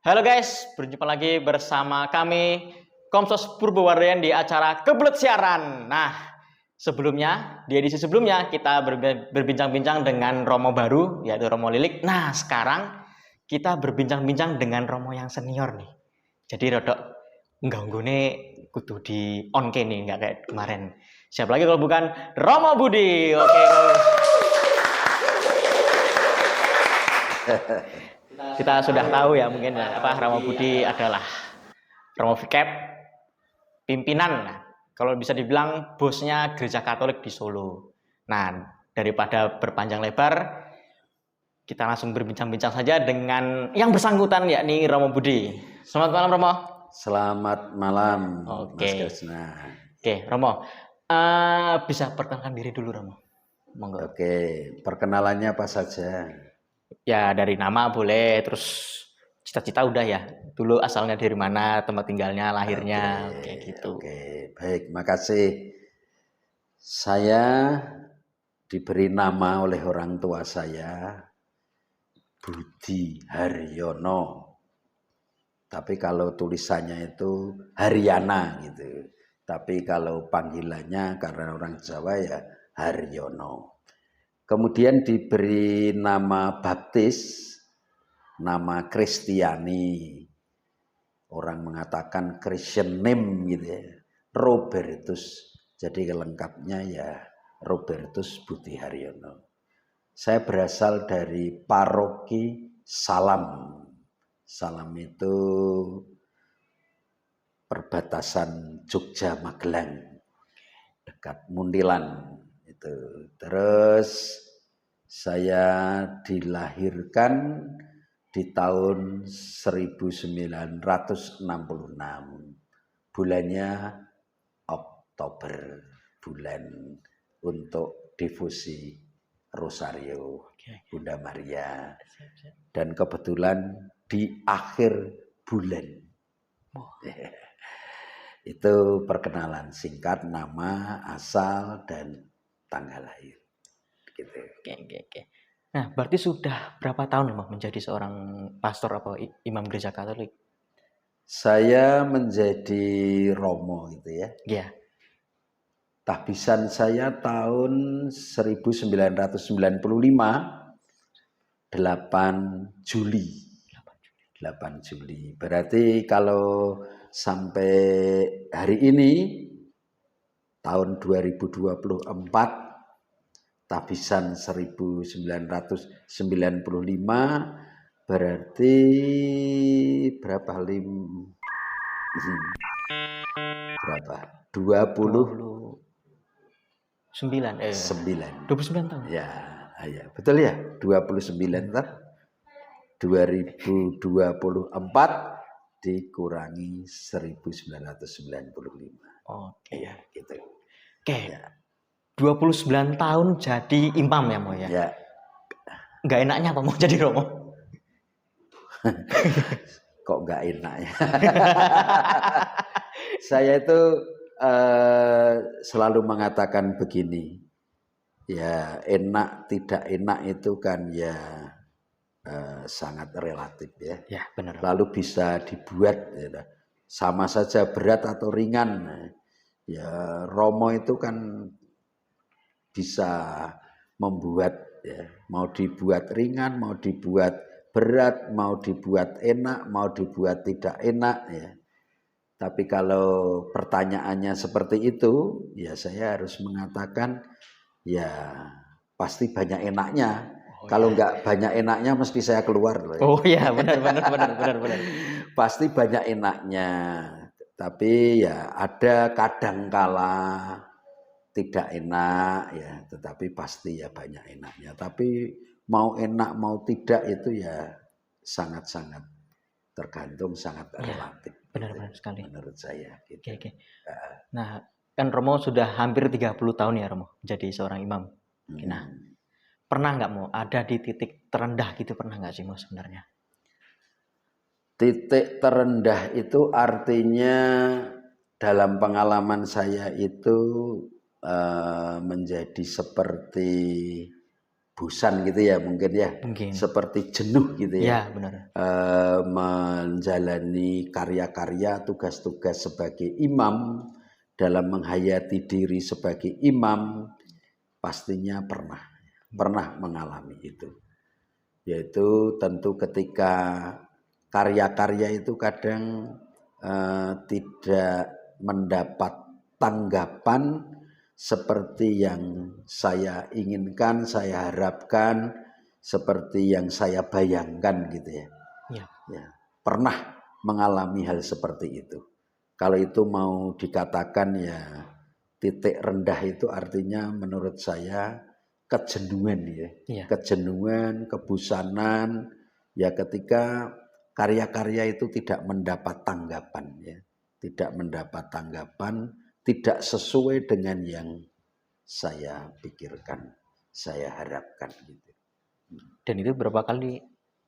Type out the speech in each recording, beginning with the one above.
Halo guys, berjumpa lagi bersama kami Komsos Purbowardian di acara Kebelet Siaran. Nah, sebelumnya di edisi sebelumnya kita berbincang-bincang dengan Romo baru yaitu Romo Lilik. Nah, sekarang kita berbincang-bincang dengan Romo yang senior nih. Jadi rodok nggak kudu di on nih, nggak kayak kemarin. Siapa lagi kalau bukan Romo Budi. Oke. Kita sudah tahu ya mungkin ya, Romo Budi adalah Romo Vikep, pimpinan. Nah, kalau bisa dibilang bosnya Gereja Katolik di Solo. Nah, daripada berpanjang lebar, kita langsung berbincang-bincang saja dengan yang bersangkutan yakni Romo Budi. Selamat malam Romo. Selamat malam, Oke. Mas Kresna. Oke, Romo. Bisa perkenalkan diri dulu Romo. Monggo. Oke, perkenalannya apa saja? Ya dari nama boleh, terus cita-cita udah ya. Dulu asalnya dari mana, tempat tinggalnya, lahirnya, kayak gitu. Oke, baik, makasih. Saya diberi nama oleh orang tua saya Budi Haryono. Tapi kalau tulisannya itu Haryana gitu. Tapi kalau panggilannya karena orang Jawa ya Haryono. Kemudian diberi nama baptis, nama Kristiani. Orang mengatakan Christian name gitu ya. Robertus. Jadi lengkapnya ya Robertus Budi Haryono. Saya berasal dari paroki Salam. Salam itu perbatasan Jogja Magelang, dekat Muntilan itu. Terus saya dilahirkan di tahun 1966, bulannya Oktober, bulan untuk devosi Rosario Bunda Maria, dan kebetulan di akhir bulan. Itu perkenalan singkat, nama, asal, dan tanggal lahir. Gitu. Oke. Nah, berarti sudah berapa tahun menjadi seorang pastor atau imam gereja Katolik? Saya menjadi Romo gitu ya. Iya. Tahbisan saya tahun 1995, 8 Juli. 8 Juli. Berarti kalau sampai hari ini tahun 2024 tahbisan 1995 berarti berapa 29 29 tahun. Ya, betul ya, 29 tahun. 2024 dikurangi 1995. Oke. Ya, gitu. Oke. Ya. 29 tahun jadi imam ya, Mo ya? Ya. Nggak enaknya apa mau jadi Romo? Kok nggak enak ya? Saya itu selalu mengatakan begini, ya enak tidak enak itu kan ya sangat relatif ya. Ya benar. Lalu bisa dibuat ya, sama saja berat atau ringan. Ya Romo itu kan bisa membuat ya, mau dibuat ringan, mau dibuat berat, mau dibuat enak, mau dibuat tidak enak ya. Tapi kalau pertanyaannya seperti itu, ya saya harus mengatakan ya pasti banyak enaknya. Kalau nggak banyak enaknya mesti saya keluar loh. Oh iya, benar. Pasti banyak enaknya. Tapi ya ada kadangkala tidak enak ya, tetapi pasti ya banyak enaknya. Tapi mau enak mau tidak itu ya sangat-sangat tergantung, sangat relatif. Benar sekali. Menurut saya. Gitu. Oke. Nah, kan Romo sudah hampir 30 tahun ya Romo jadi seorang imam. Nah, pernah nggak Mo ada di titik terendah gitu, pernah nggak sih Mo sebenarnya? Titik terendah itu artinya dalam pengalaman saya itu menjadi seperti bosan gitu ya mungkin ya, Mungkin. seperti jenuh gitu Ya, ya, benar. menjalani karya-karya tugas-tugas sebagai imam, dalam menghayati diri sebagai imam, pastinya pernah mengalami itu. Yaitu tentu ketika karya-karya itu kadang tidak mendapat tanggapan seperti yang saya inginkan, saya harapkan, seperti yang saya bayangkan gitu ya. Ya. Ya, pernah mengalami hal seperti itu. Kalau itu mau dikatakan ya titik rendah itu artinya menurut saya kejenuhan ya. Iya. Kejenuhan, kebosanan ya ketika karya-karya itu tidak mendapat tanggapan ya. Tidak mendapat tanggapan, tidak sesuai dengan yang saya pikirkan, saya harapkan gitu. Dan itu berapa kali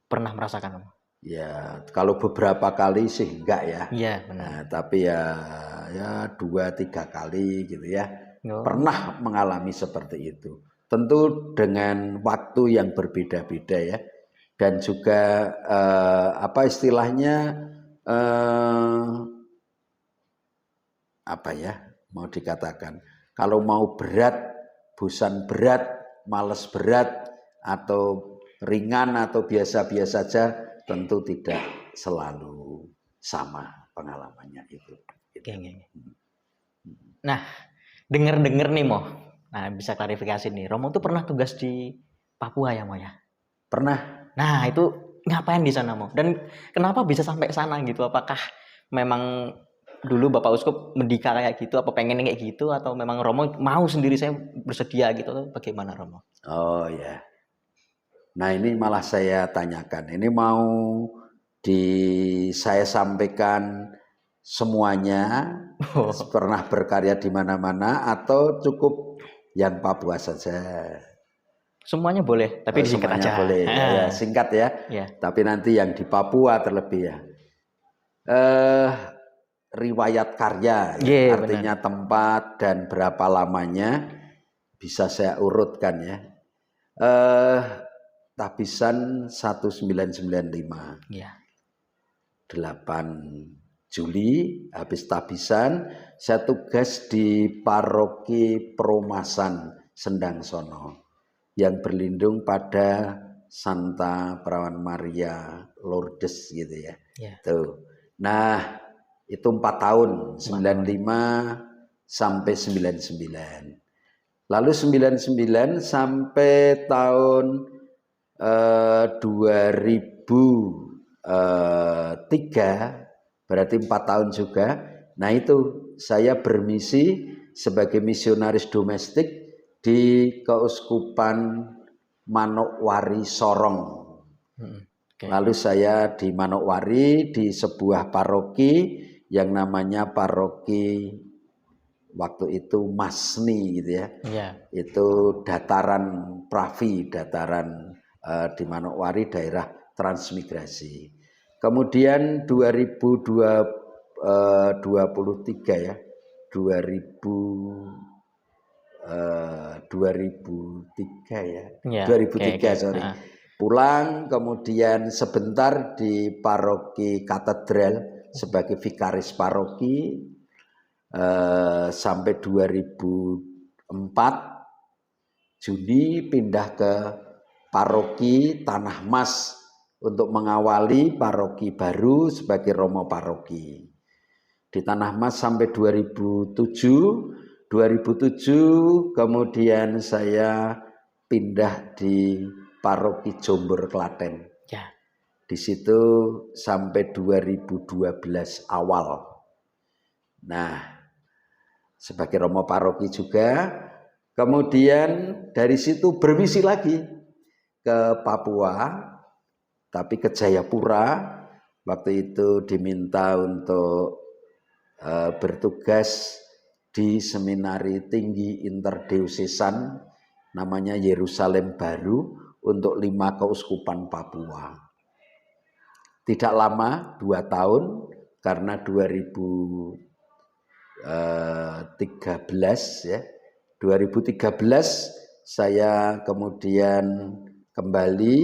pernah merasakan? Ya, kalau beberapa kali sih enggak ya. Iya, benar. Nah, tapi ya 2-3 kali gitu ya. Oh. Pernah mengalami seperti itu. Tentu dengan waktu yang berbeda-beda ya. Dan juga apa istilahnya apa ya mau dikatakan, kalau mau berat, bosan berat, males berat, atau ringan atau biasa-biasa saja, tentu tidak selalu sama pengalamannya itu. Oke. Nah, denger-denger nih Mo, nah bisa klarifikasi nih, Romo tuh pernah tugas di Papua ya Mo ya? Pernah. Nah itu ngapain di sana Mo? Dan kenapa bisa sampai sana gitu? Apakah memang dulu Bapak Uskup mendika kayak gitu, apa pengen kayak gitu, atau memang Romo mau sendiri saya bersedia gitu, atau bagaimana Romo? Oh ya. Nah ini malah saya tanyakan, ini mau saya sampaikan semuanya, pernah berkarya di mana-mana atau cukup yang Papua saja? Semuanya boleh, tapi disingkat semuanya aja. Boleh, ya, singkat ya. Ya. Tapi nanti yang di Papua terlebih ya. Riwayat karya, ya, artinya benar. tempat dan berapa lamanya bisa saya urutkan ya. Tabisan 1995. Ya. 8 Juli habis tabisan saya tugas di Paroki Perumasan Sendang Sono yang berlindung pada Santa Perawan Maria Lourdes gitu ya. Tuh. Nah, itu 4 tahun, 95 sampai 99. Lalu 99 sampai tahun 2003, berarti 4 tahun juga. Nah itu saya bermisi sebagai misionaris domestik di Keuskupan Manokwari Sorong. Lalu saya di Manokwari di sebuah paroki yang namanya paroki waktu itu Masni gitu ya. Itu dataran Pravi, dataran di Manokwari daerah transmigrasi. Kemudian 2023 ya. 2003 ya. 2003 sorry. Pulang kemudian sebentar di paroki katedral sebagai vikaris paroki sampai 2004 Juni pindah ke paroki Tanah Mas untuk mengawali paroki baru sebagai romo paroki. Di Tanah Mas sampai 2007 kemudian saya pindah di paroki Jombor Klaten. Di situ sampai 2012 awal. Nah, sebagai romo paroki juga. Kemudian dari situ bermisi lagi ke Papua, tapi ke Jayapura. Waktu itu diminta untuk bertugas di seminari tinggi interdiosesan namanya Yerusalem Baru untuk 5 keuskupan Papua. Tidak lama, 2 tahun, karena 2013 ya. 2013 saya kemudian kembali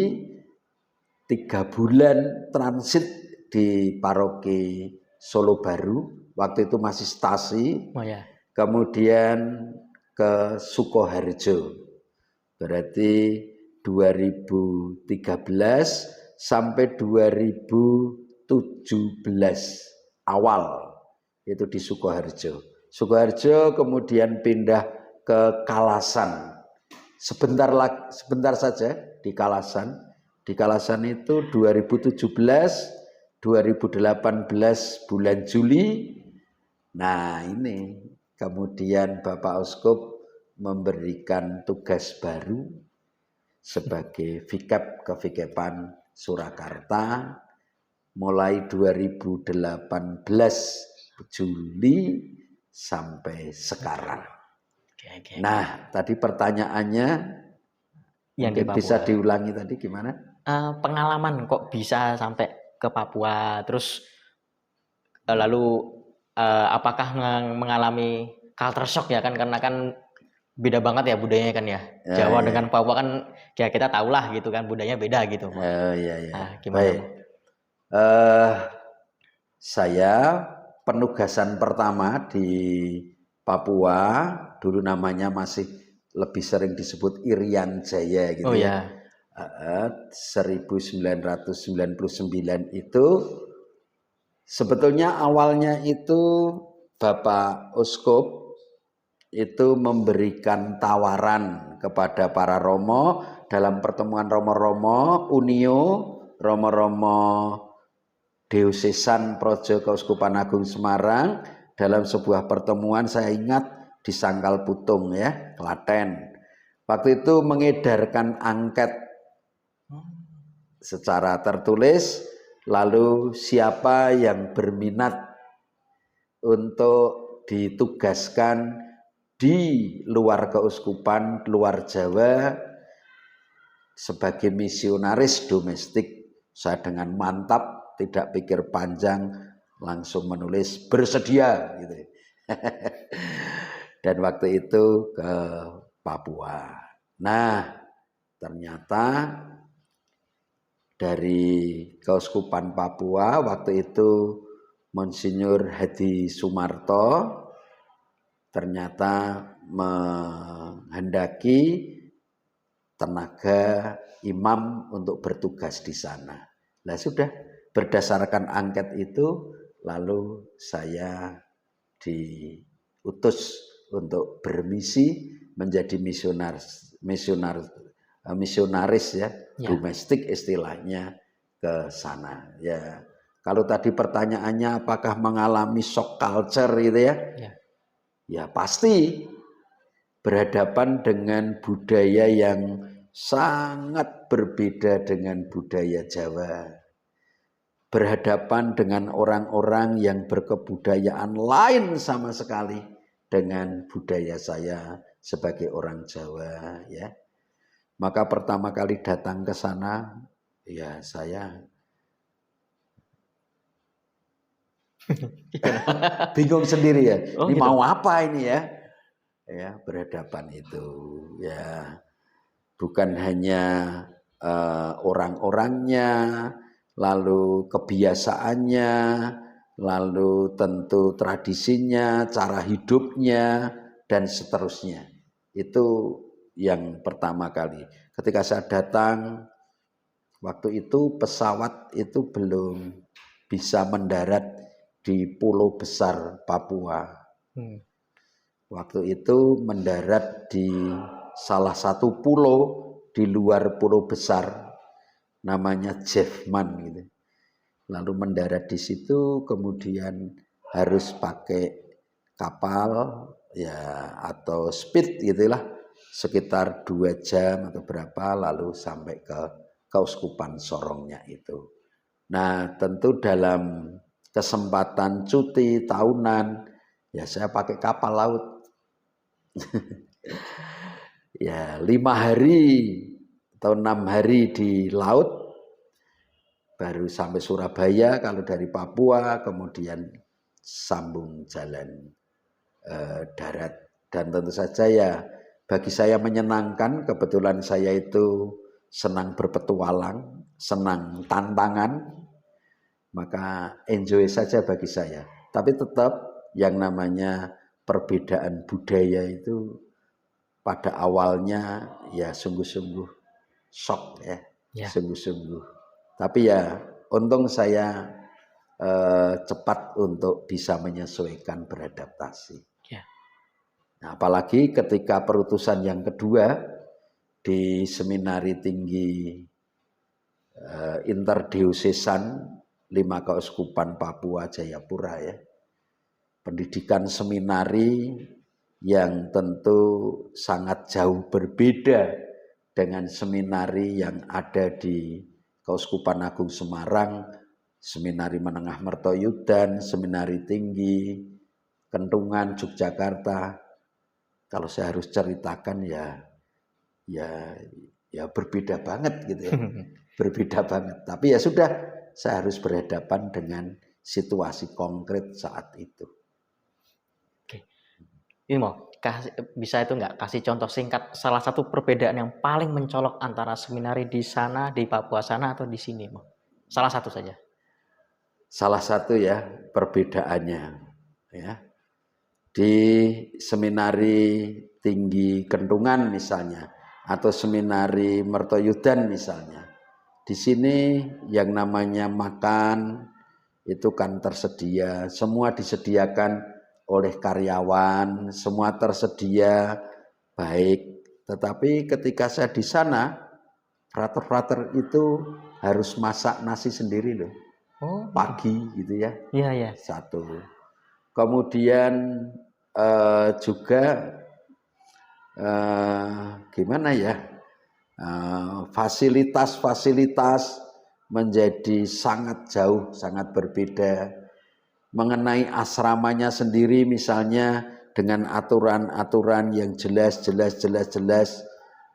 3 bulan transit di paroki Solo Baru, waktu itu masih stasi, Oh ya. kemudian ke Sukoharjo, berarti 2013 sampai 2017 awal itu di Sukoharjo. Sukoharjo kemudian pindah ke Kalasan. Sebentar saja di Kalasan. Di Kalasan itu 2017, 2018 bulan Juli. Nah, ini kemudian Bapak Uskup memberikan tugas baru sebagai Vikep Kevikepan Surakarta mulai 2018 Juli sampai sekarang. Oke. Nah, tadi pertanyaannya Yang di mungkin Papua. bisa diulangi tadi gimana? Pengalaman kok bisa sampai ke Papua, terus lalu apakah mengalami culture shock ya kan, karena kan beda banget ya budayanya kan ya. Jawa iya. dengan Papua kan ya kita tahulah gitu kan, budayanya beda gitu. Iya. Nah, gimana? Baik. Saya penugasan pertama di Papua, dulu namanya masih lebih sering disebut Irian Jaya gitu Oh ya. ya. 1999 itu sebetulnya awalnya itu Bapak Uskup itu memberikan tawaran kepada para romo dalam pertemuan romo-romo Unio, romo-romo Diosesan Projo Keuskupan Agung Semarang dalam sebuah pertemuan, saya ingat di Sangkal Putung ya, Klaten. Waktu itu mengedarkan angket secara tertulis, lalu siapa yang berminat untuk ditugaskan di luar keuskupan, luar Jawa sebagai misionaris domestik. Saya dengan mantap, tidak pikir panjang, langsung menulis bersedia gitu. Dan waktu itu ke Papua. Nah, ternyata dari Keuskupan Papua waktu itu Monsinyur Hadi Sumarto ternyata menghendaki tenaga imam untuk bertugas di sana. Nah, sudah berdasarkan angket itu lalu saya diutus untuk bermisi menjadi misionaris ya, domestik istilahnya ke sana ya. Kalau tadi pertanyaannya apakah mengalami shock culture gitu ya? Ya pasti berhadapan dengan budaya yang sangat berbeda dengan budaya Jawa. Berhadapan dengan orang-orang yang berkebudayaan lain sama sekali dengan budaya saya sebagai orang Jawa ya. Maka pertama kali datang ke sana ya saya bingung sendiri ya. Ini gitu? Mau apa ini ya? Ya, berhadapan itu ya. Bukan hanya orang-orangnya, lalu kebiasaannya, lalu tentu tradisinya, cara hidupnya dan seterusnya. Itu yang pertama kali. Ketika saya datang waktu itu pesawat itu belum bisa mendarat di Pulau Besar Papua. Waktu itu mendarat di salah satu pulau di luar Pulau Besar, namanya Jeffman gitu. Lalu mendarat di situ, kemudian harus pakai kapal ya atau speed gitulah, sekitar 2 jam atau berapa, lalu sampai ke Keuskupan Sorongnya itu. Nah, tentu dalam kesempatan cuti tahunan, ya saya pakai kapal laut. Ya 5 hari atau 6 hari di laut, baru sampai Surabaya kalau dari Papua, kemudian sambung jalan darat. Dan tentu saja ya bagi saya menyenangkan. Kebetulan saya itu senang berpetualang, senang tantangan, maka enjoy saja bagi saya. Tapi tetap yang namanya perbedaan budaya itu pada awalnya ya sungguh-sungguh shock ya, Ya. sungguh-sungguh. Tapi ya untung saya cepat untuk bisa menyesuaikan, beradaptasi. Ya. Nah, apalagi ketika perutusan yang kedua di Seminari Tinggi Interdiosesan 5 Keuskupan Papua Jayapura ya. Pendidikan seminari yang tentu sangat jauh berbeda dengan seminari yang ada di Keuskupan Agung Semarang, Seminari Menengah Mertoyudan, Seminari Tinggi Kentungan Yogyakarta. Kalau saya harus ceritakan ya berbeda banget gitu ya. Berbeda banget. Tapi ya sudah, saya harus berhadapan dengan situasi konkret saat itu. Oke. Ini mau bisa itu nggak kasih contoh singkat salah satu perbedaan yang paling mencolok antara seminari di sana, di Papua sana atau di sini, mau? Salah satu saja. Salah satu ya perbedaannya ya. Di Seminari Tinggi Kentungan misalnya atau Seminari Mertoyudan misalnya. Di sini yang namanya makan itu kan tersedia, semua disediakan oleh karyawan, semua tersedia baik. Tetapi ketika saya di sana, frater-frater itu harus masak nasi sendiri loh. Oh, Pagi gitu ya. iya ya. Satu. Kemudian juga gimana ya? Fasilitas-fasilitas menjadi sangat jauh, sangat berbeda. Mengenai asramanya sendiri misalnya dengan aturan-aturan yang jelas,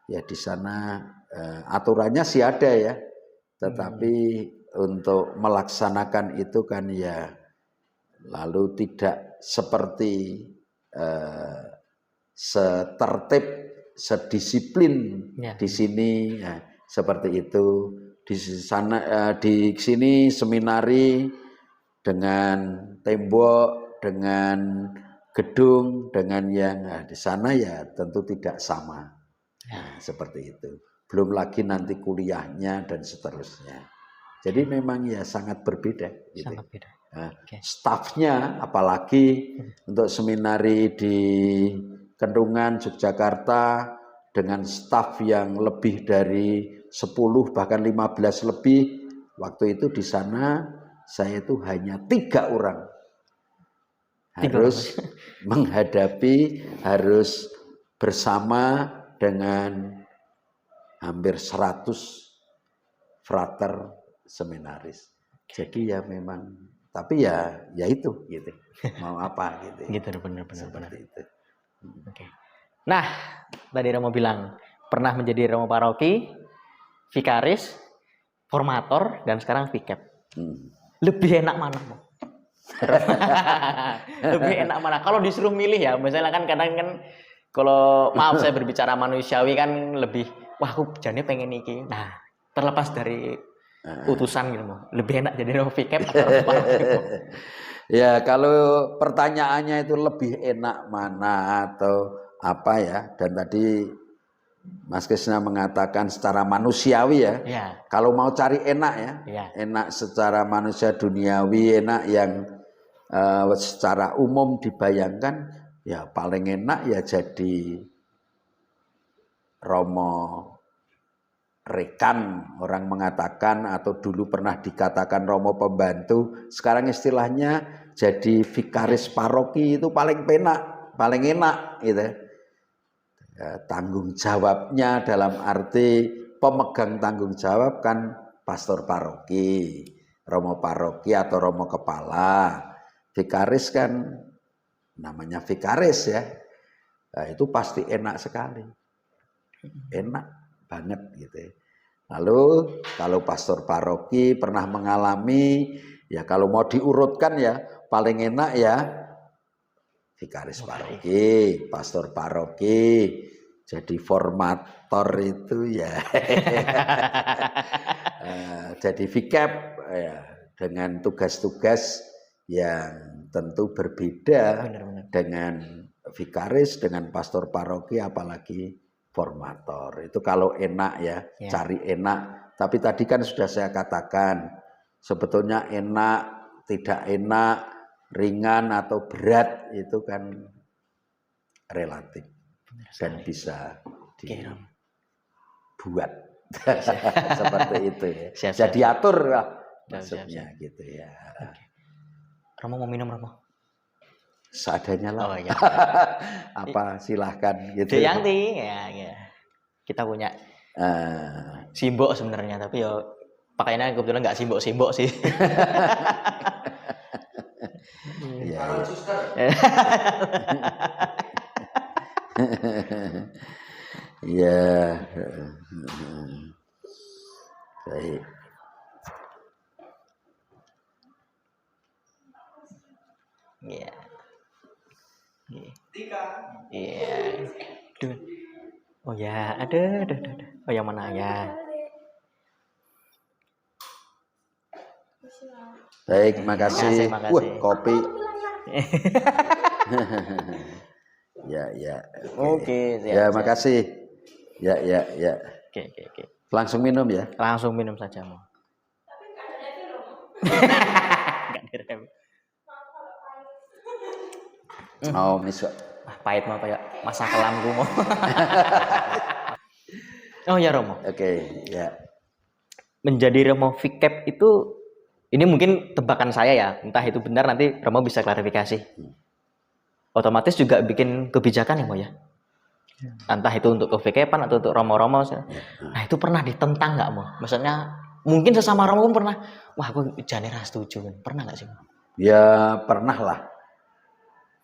ya di sana aturannya sih ada ya. Tetapi untuk melaksanakan itu kan ya lalu tidak seperti setertib, sedisiplin Ya. di sini ya, seperti itu. Di sana di sini seminari dengan tembok, dengan gedung, dengan yang di sana ya tentu tidak sama. Nah, seperti itu. Belum lagi nanti kuliahnya dan seterusnya. Jadi memang ya sangat berbeda. Gitu. Sangat beda. Nah, stafnya apalagi untuk seminari di Kentungan Yogyakarta dengan staf yang lebih dari 10 bahkan 15 lebih. Waktu itu di sana saya itu hanya 3 orang. Harus menghadapi, harus bersama dengan hampir 100 frater seminaris. Jadi ya memang, tapi ya itu gitu. Mau apa gitu. Gitu benar. Itu. Oke. Nah, tadi Romo bilang pernah menjadi Romo Paroki, Vikaris, Formator, dan sekarang Vikep. Lebih enak mana, Mo? Lebih enak mana? Kalau disuruh milih ya, misalnya kan kadang kan kalau maaf saya berbicara manusiawi kan lebih, wah aku jadinya pengen iki. Nah, terlepas dari utusan gitu, Mo. Lebih enak jadi Romo Vikep atau Romo Paroki? Ya kalau pertanyaannya itu lebih enak mana atau apa ya, dan tadi Mas Krisna mengatakan secara manusiawi ya. Kalau mau cari enak ya, enak secara manusia duniawi, enak yang secara umum dibayangkan, ya paling enak ya jadi Romo Rekan, orang mengatakan, atau dulu pernah dikatakan Romo Pembantu, sekarang istilahnya jadi Vikaris Paroki itu paling enak gitu. Ya, tanggung jawabnya dalam arti pemegang tanggung jawab kan pastor paroki, Romo Paroki atau Romo Kepala. Vikaris kan namanya Vikaris ya. Nah, itu pasti enak sekali. Enak banget gitu ya. Lalu kalau pastor paroki pernah mengalami, ya kalau mau diurutkan ya paling enak ya Vikaris paroki, pastor paroki. Jadi formator itu ya jadi VCAP ya, dengan tugas-tugas yang tentu berbeda Benar-benar. dengan vikaris, dengan pastor paroki, apalagi formator. Itu kalau enak ya, Ya. cari enak. Tapi tadi kan sudah saya katakan, sebetulnya enak, tidak enak, ringan atau berat itu kan relatif dan bisa dibuat seperti itu ya. Siap, Bisa siap. diatur lah Siap, maksudnya gitu ya. Romo mau minum, Romo? Seadanya lah. Oh iya. Apa silahkan gitu. Deyanti ya. Kita punya simbok sebenarnya, tapi ya pakainya kebetulan nggak simbok-simbok sih. Ya, ya. Baik. Iya. Iya. Oh ya, ada. Oh yang mana ya? Baik, makasih. Makasih. Wah, kopi. Ya. Oke, siap, Ya, siap. makasih. Ya. Oke. Langsung minum ya. Langsung minum saja, Mo. Nggak direm. Oh, miso. Pahit mah kayak masa kelamku mau. Oh ya Romo. Oke, ya. Menjadi Romo VCAP itu, ini mungkin tebakan saya ya, entah itu benar, nanti Romo bisa klarifikasi. Otomatis juga bikin kebijakan ya Mo ya. Entah itu untuk ke-VCAP-an atau untuk Romo-Romo. Nah itu pernah ditentang nggak Mo? Maksudnya mungkin sesama Romo pun pernah, wah aku jane ra setuju. Pernah nggak sih Mo? Ya pernah lah.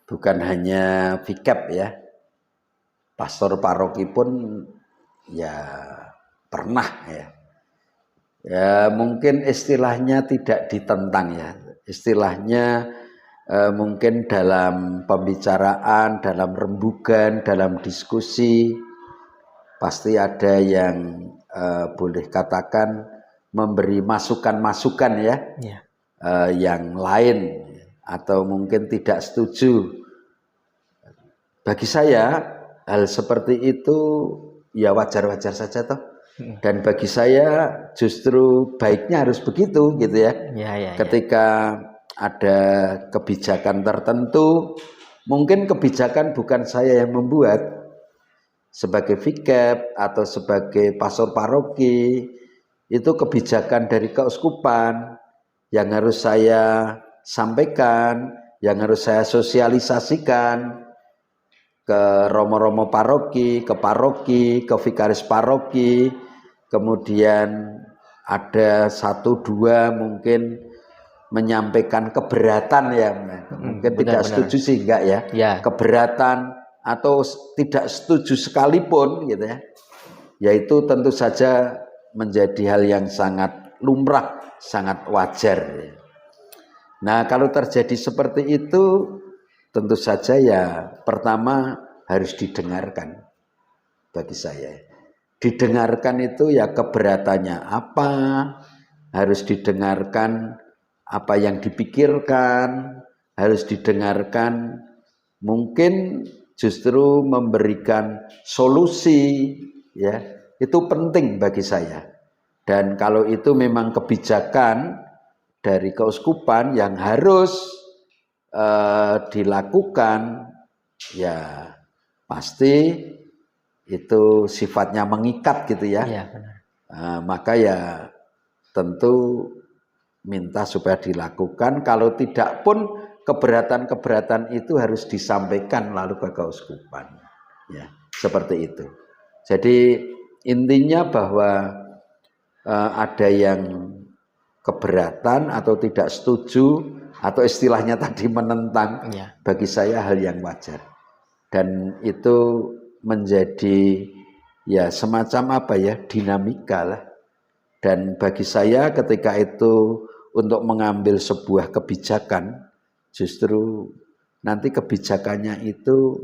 Bukan hanya VCAP ya. Pastor paroki pun ya pernah ya. Ya mungkin istilahnya tidak ditentang ya. Istilahnya mungkin dalam pembicaraan, dalam rembugan, dalam diskusi pasti ada yang boleh katakan memberi masukan-masukan ya. Yang lain atau mungkin tidak setuju. Bagi saya hal seperti itu ya wajar-wajar saja toh. Dan bagi saya justru baiknya harus begitu gitu ya. Ketika ada kebijakan tertentu, mungkin kebijakan bukan saya yang membuat. Sebagai VCAP atau sebagai pastor paroki, itu kebijakan dari keuskupan yang harus saya sampaikan, yang harus saya sosialisasikan ke romo-romo paroki, ke paroki, ke vikaris paroki, kemudian ada 1-2 mungkin menyampaikan keberatan ya, mungkin tidak setuju sih enggak ya, keberatan atau tidak setuju sekalipun gitu ya, yaitu tentu saja menjadi hal yang sangat lumrah, sangat wajar. Nah kalau terjadi seperti itu, tentu saja ya pertama harus didengarkan. Bagi saya didengarkan itu ya keberatannya apa, harus didengarkan apa yang dipikirkan, harus didengarkan mungkin justru memberikan solusi ya, itu penting bagi saya. Dan kalau itu memang kebijakan dari keuskupan yang harus dilakukan, ya pasti itu sifatnya mengikat gitu ya. Maka ya tentu minta supaya dilakukan. Kalau tidak pun keberatan-keberatan itu harus disampaikan lalu ke keuskupan. Ya, seperti itu. Jadi intinya bahwa ada yang keberatan atau tidak setuju atau istilahnya tadi menentang, bagi saya hal yang wajar. Dan itu menjadi ya semacam apa ya, dinamika lah. Dan bagi saya ketika itu untuk mengambil sebuah kebijakan, justru nanti kebijakannya itu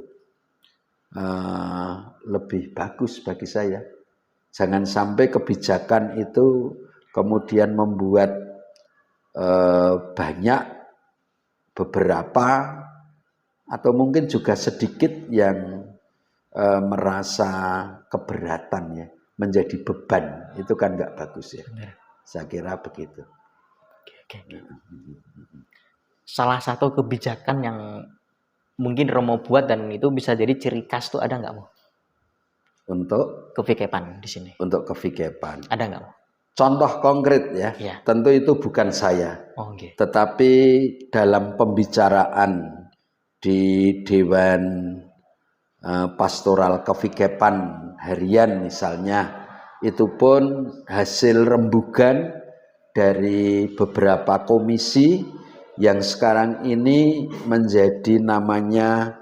lebih bagus bagi saya. Jangan sampai kebijakan itu kemudian membuat banyak beberapa atau mungkin juga sedikit yang merasa keberatan ya, menjadi beban. Itu kan nggak bagus ya. Benar. Saya kira begitu. Oke. Salah satu kebijakan yang mungkin Romo buat dan itu bisa jadi ciri khas tuh ada nggak, Mo? Untuk Kevikepan di sini. Untuk kevikepan. Ada nggak, Mo? Contoh konkret ya. Ya. Tentu itu bukan saya. Oh, okay. Tetapi dalam pembicaraan di Dewan Pastoral Kevikepan harian misalnya, itu pun hasil rembugan dari beberapa komisi yang sekarang ini menjadi namanya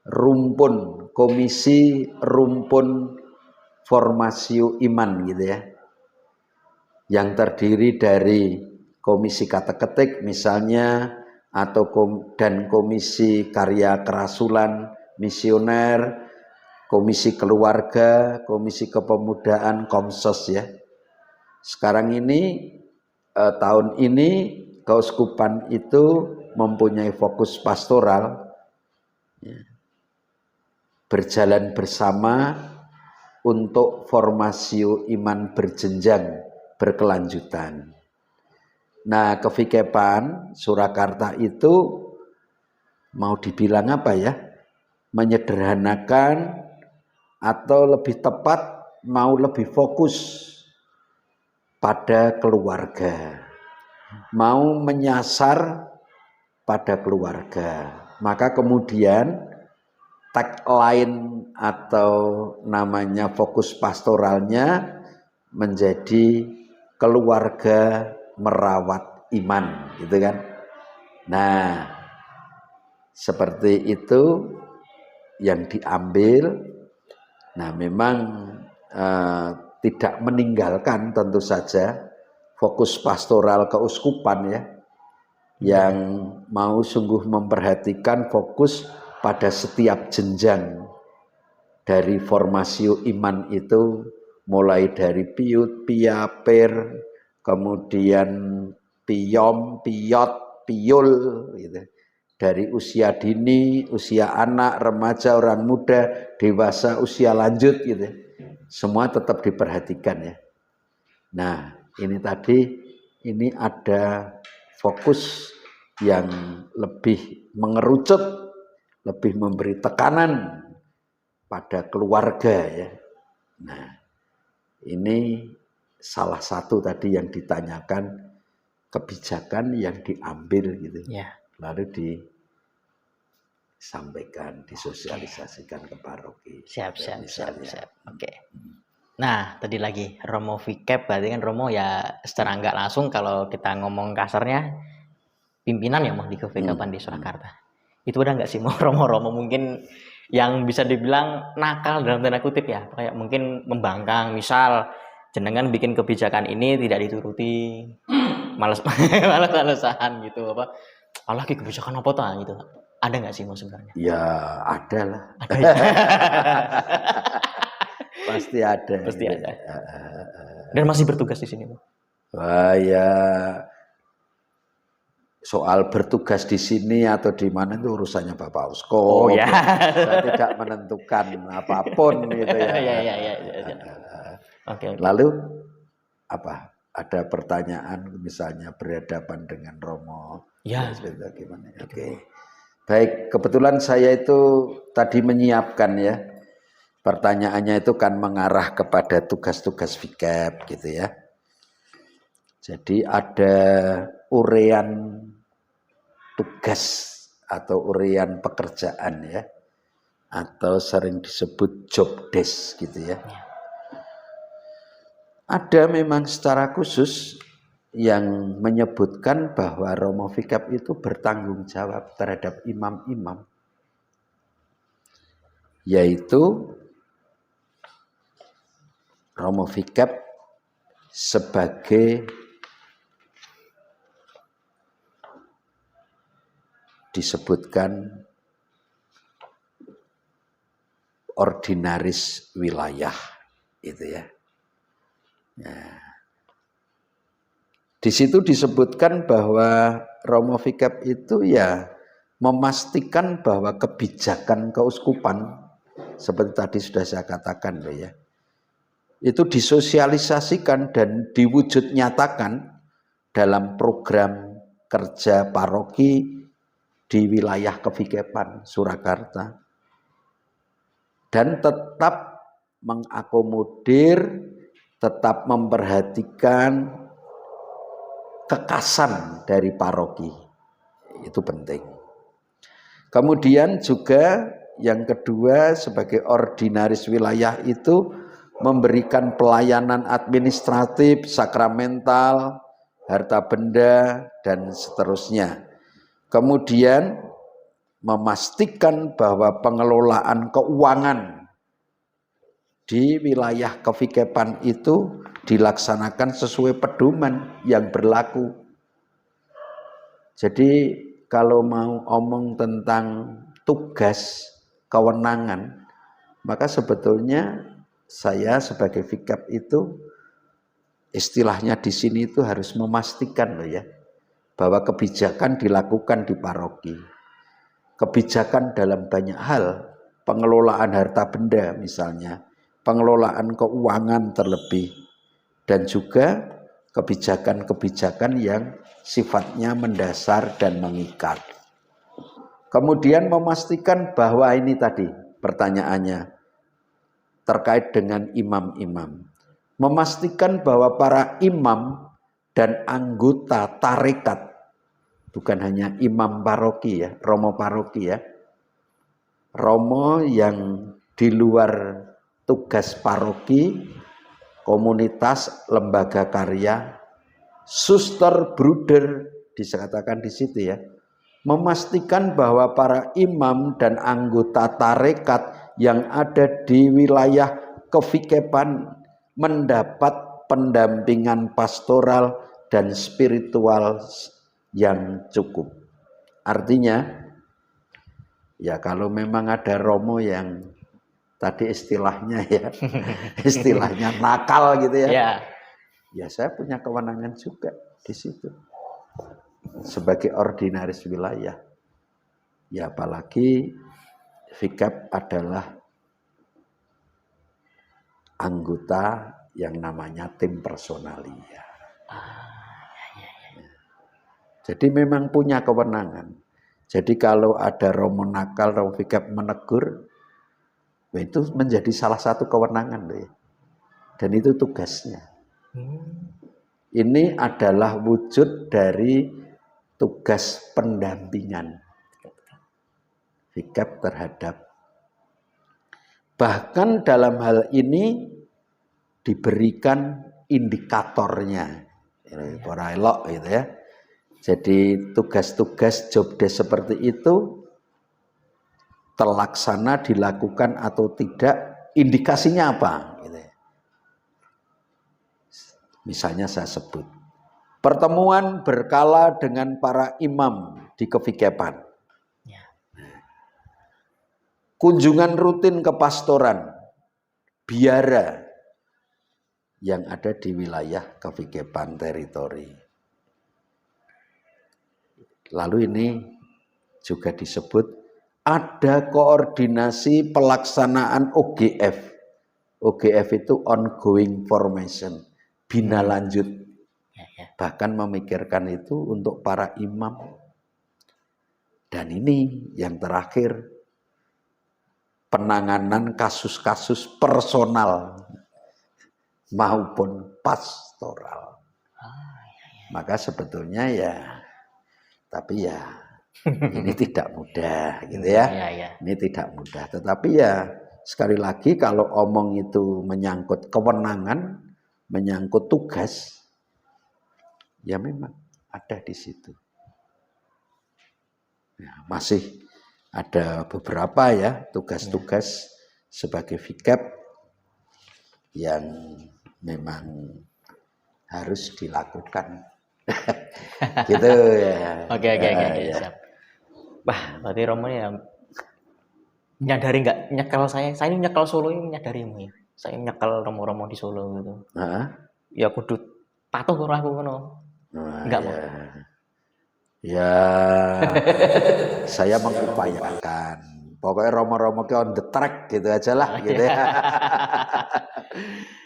rumpun, komisi rumpun formasio iman gitu ya, yang terdiri dari komisi kateketik misalnya, atau dan komisi karya kerasulan misioner, komisi keluarga, komisi kepemudaan, komsos ya. Sekarang ini tahun ini keuskupan itu mempunyai fokus pastoral ya, berjalan bersama untuk formasio iman berjenjang berkelanjutan. Nah, kevikepan Surakarta itu mau dibilang apa ya? Menyederhanakan atau lebih tepat mau lebih fokus pada keluarga. Mau menyasar pada keluarga. Maka kemudian tagline atau namanya fokus pastoralnya menjadi keluarga merawat iman, gitu kan. Nah, seperti itu yang diambil. Nah, memang tidak meninggalkan tentu saja fokus pastoral keuskupan ya, yang mau sungguh memperhatikan fokus pada setiap jenjang dari formasio iman itu, mulai dari piut, piapir, kemudian piyom, piyot, piyul gitu. Dari usia dini, usia anak, remaja, orang muda, dewasa, usia lanjut gitu. Semua tetap diperhatikan ya. Nah, ini tadi ini ada fokus yang lebih mengerucut, lebih memberi tekanan pada keluarga ya. Nah, ini salah satu tadi yang ditanyakan, kebijakan yang diambil gitu. Ya. Lalu disampaikan, disosialisasikan ke paroki. Siap. Oke. Nah, tadi lagi Romo Vikep, berarti kan Romo ya secara nggak langsung kalau kita ngomong kasarnya pimpinan ya mau di kevikepan di Surakarta. Itu udah nggak sih mau Romo mungkin yang bisa dibilang nakal dalam tanda kutip ya, kayak mungkin membangkang, misal jenengan bikin kebijakan ini tidak dituruti, males-malesan gitu apa, lagi kebijakan apa tuh gitu, ada nggak sih mau sebenarnya? Ya ada lah. Ada ya? Pasti ada. Pasti gitu. ada. Dan masih bertugas di sini, Bang. Wah ya, soal bertugas di sini atau di mana itu urusannya Bapak Uskop. Oh ya. Saya tidak menentukan apapun gitu ya. Ya. Oke. Lalu apa? Ada pertanyaan misalnya berhadapan dengan Romo. Ya. Gimana? Oke. Baik, kebetulan saya itu tadi menyiapkan ya. Pertanyaannya itu kan mengarah kepada tugas-tugas vikep gitu ya. Jadi ada urean tugas atau urean pekerjaan ya, atau sering disebut job desk gitu ya. Ada memang secara khusus yang menyebutkan bahwa Romo Vikep itu bertanggung jawab terhadap imam-imam, yaitu Romo Vikep sebagai disebutkan ordinaris wilayah itu ya. Nah, di situ disebutkan bahwa Romo Vikep itu ya memastikan bahwa kebijakan keuskupan seperti tadi sudah saya katakan loh ya, itu disosialisasikan dan diwujud nyatakan dalam program kerja paroki di wilayah Kevikepan Surakarta, dan tetap mengakomodir, tetap memperhatikan kekasan dari paroki. Itu penting. Kemudian juga yang kedua, sebagai ordinaris wilayah itu memberikan pelayanan administratif, sakramental, harta benda, dan seterusnya. Kemudian memastikan bahwa pengelolaan keuangan di wilayah Kevikepan itu dilaksanakan sesuai pedoman yang berlaku. Jadi kalau mau omong tentang tugas, kewenangan, maka sebetulnya saya sebagai Vikep itu istilahnya di sini itu harus memastikan loh ya, bahwa kebijakan dilakukan di paroki. Kebijakan dalam banyak hal, pengelolaan harta benda misalnya, pengelolaan keuangan terlebih, dan juga kebijakan-kebijakan yang sifatnya mendasar dan mengikat. Kemudian memastikan bahwa ini tadi pertanyaannya terkait dengan imam-imam. Memastikan bahwa para imam dan anggota tarekat, bukan hanya imam paroki ya, romo paroki ya, romo yang di luar tugas paroki, komunitas, lembaga karya, suster, bruder, dikatakan di situ ya, memastikan bahwa para imam dan anggota tarekat yang ada di wilayah Kevikepan mendapat pendampingan pastoral dan spiritual yang cukup. Artinya, ya kalau memang ada romo yang tadi istilahnya ya, istilahnya nakal gitu ya, ya saya punya kewenangan juga di situ sebagai ordinaris wilayah. Ya apalagi Vikep adalah anggota yang namanya tim personalia. Jadi memang punya kewenangan. Jadi kalau ada romo nakal, romo Vikep menegur, itu menjadi salah satu kewenangan loh ya. Dan itu tugasnya. Ini adalah wujud dari tugas pendampingan Vikep terhadap. Bahkan dalam hal ini diberikan indikatornya, para elok gitu ya. Jadi tugas-tugas job desk seperti itu terlaksana, dilakukan atau tidak, indikasinya apa? Gitu ya. Misalnya saya sebut, pertemuan berkala dengan para imam di Kevikepan. Kunjungan rutin ke pastoran, biara yang ada di wilayah Kevikepan teritori. Lalu ini juga disebut ada koordinasi pelaksanaan OGF. OGF itu ongoing formation, bina lanjut. Bahkan memikirkan itu untuk para imam. Dan ini yang terakhir, penanganan kasus-kasus personal maupun pastoral. Maka sebetulnya ya, tapi ya ini tidak mudah gitu ya. Ini tidak mudah. Tetapi ya sekali lagi kalau omong itu menyangkut kewenangan, menyangkut tugas, ya memang ada di situ. Ya, masih ada beberapa ya tugas-tugas sebagai Vikep yang memang harus dilakukan. Gitu ya. Oke, siap. Wah, berarti Romo ya Nyadari nggak nyekel saya ini nyekel Solo ini menyadarimu ya. Saya nyekel romo-romo di Solo gitu. Hah? Ya kudu patuh karo aku ngono. Nah, Enggak ya. mau. Ya, saya mengupayakan. Pokoknya romo-romo ke on the track gitu aja lah, gitu ya.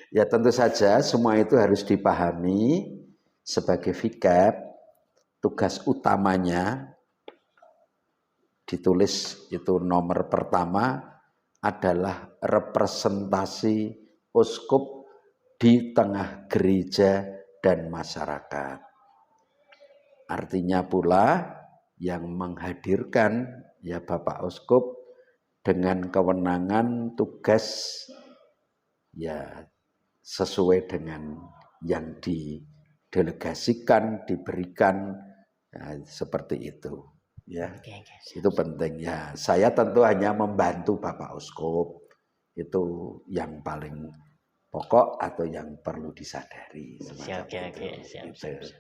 Ya tentu saja semua itu harus dipahami sebagai vikep. Tugas utamanya ditulis itu nomor pertama adalah representasi uskup di tengah gereja dan masyarakat. Artinya pula yang menghadirkan ya Bapak Uskup dengan kewenangan tugas ya sesuai dengan yang didelegasikan, diberikan seperti itu. Ya, Oke. itu penting ya. Saya tentu hanya membantu Bapak Uskup, itu yang paling pokok atau yang perlu disadari. Siap. Gitu.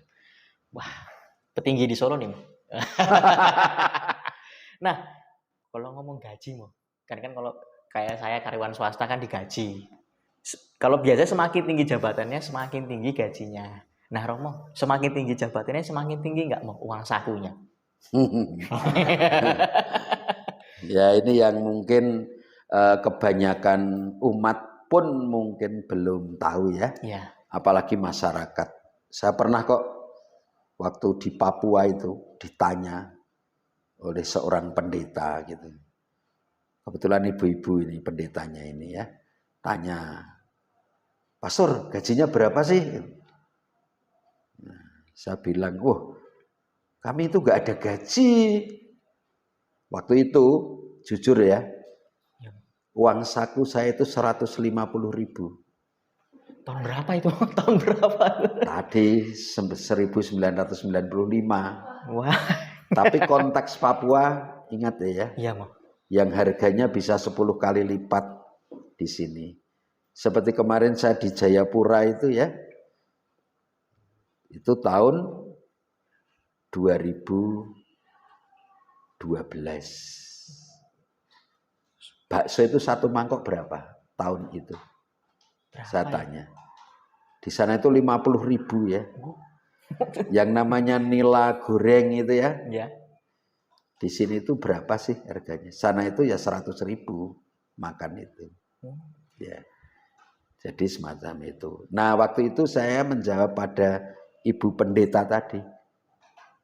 Wah, petinggi di Solo nih. Nah, kalau ngomong gaji mau, kan kalau kayak saya karyawan swasta kan digaji. Kalau biasanya semakin tinggi jabatannya semakin tinggi gajinya. Nah Romo, semakin tinggi jabatannya semakin tinggi nggak mau uang sakunya? Ya ini yang mungkin kebanyakan umat pun mungkin belum tahu ya. Ya. Apalagi masyarakat. Saya pernah kok waktu di Papua itu ditanya oleh seorang pendeta gitu. Kebetulan ibu-ibu ini pendetanya ini ya. Tanya, "Pastor, gajinya berapa sih?" Nah, saya bilang, kami itu nggak ada gaji. Waktu itu, jujur ya, uang saku saya itu 150.000. Tahun berapa itu? Tahun berapa? Tadi 1995. Wah. Tapi konteks Papua, ingat ya, Iya mau. yang harganya bisa 10 kali lipat di sini. Seperti kemarin saya di Jayapura itu ya, itu tahun 2012. Bakso itu satu mangkok berapa tahun itu? Berapa Saya ya? tanya. Di sana itu 50.000 ya. Yang namanya nila goreng itu ya. Ya. Di sini itu berapa sih harganya? Sana itu ya 100.000 makan itu. Ya. Jadi semacam itu. Nah waktu itu saya menjawab pada ibu pendeta tadi.